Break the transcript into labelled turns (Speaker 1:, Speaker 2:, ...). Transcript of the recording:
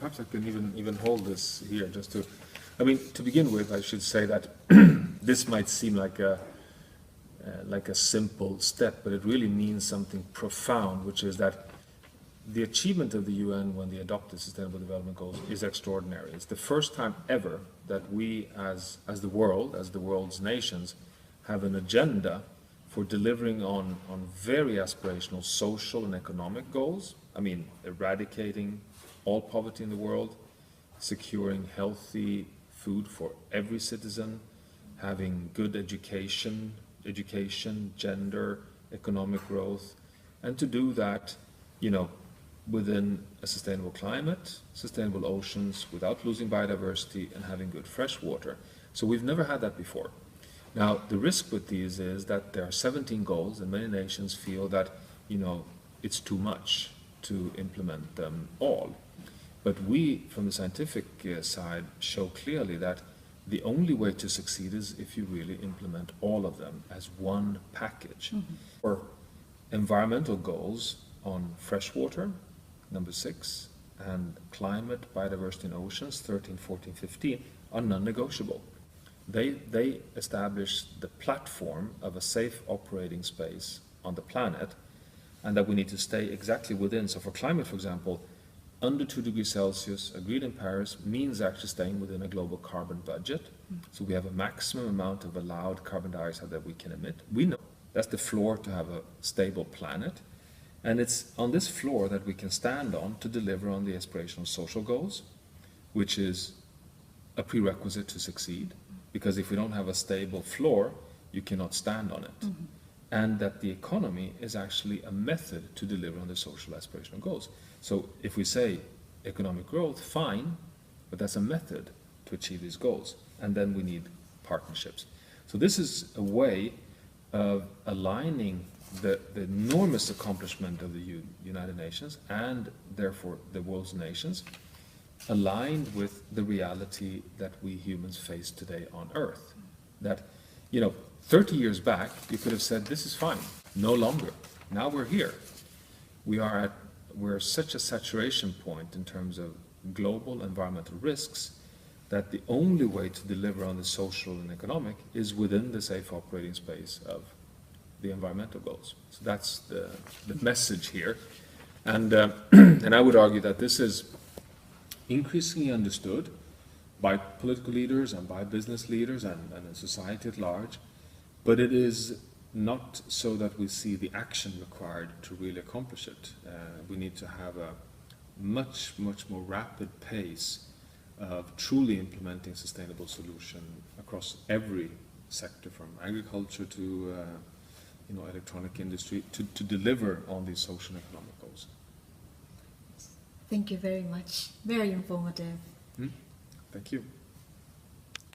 Speaker 1: perhaps I can even hold this here just to, I mean, to begin with, I should say that this might seem like a simple step, but it really means something profound, which is that the achievement of the UN when they adopted Sustainable Development Goals is extraordinary. It's the first time ever that we as the world's nations, have an agenda for delivering on very aspirational social and economic goals. I mean, eradicating all poverty in the world, securing healthy food for every citizen, having good education, gender, economic growth, and to do that, you know, within a sustainable climate, sustainable oceans, without losing biodiversity, and having good fresh water. So we've never had that before. Now, the risk with these is that there are 17 goals, and many nations feel that, you know, it's too much to implement them all. But we, from the scientific side, show clearly that the only way to succeed is if you really implement all of them as one package. For environmental goals on freshwater, number 6, and climate, biodiversity, and oceans, 13, 14, 15, are non-negotiable. They establish the platform of a safe operating space on the planet, and that we need to stay exactly within. So for climate, for example, under 2 degrees Celsius, agreed in Paris, means actually staying within a global carbon budget. So we have a maximum amount of allowed carbon dioxide that we can emit. We know that's the floor to have a stable planet. And it's on this floor that we can stand on to deliver on the aspirational social goals, which is a prerequisite to succeed. Because if we don't have a stable floor, you cannot stand on it. And that the economy is actually a method to deliver on the social aspirational goals. So if we say economic growth, fine, but that's a method to achieve these goals. And then we need partnerships. So this is a way of aligning the enormous accomplishment of the United Nations, and therefore the world's nations, aligned with the reality that we humans face today on Earth. That, you know, 30 years back, you could have said, this is fine, no longer. Now we're here. We're such a saturation point in terms of global environmental risks that the only way to deliver on the social and economic is within the safe operating space of the environmental goals. So that's the message here. And, and I would argue that this is increasingly understood by political leaders and by business leaders and in society at large, but it is not so that we see the action required to really accomplish it. We need to have a much more rapid pace of truly implementing sustainable solution across every sector, from agriculture to electronic industry, to deliver on these social and economic goals.
Speaker 2: Thank you very much. Very informative.
Speaker 1: Thank you.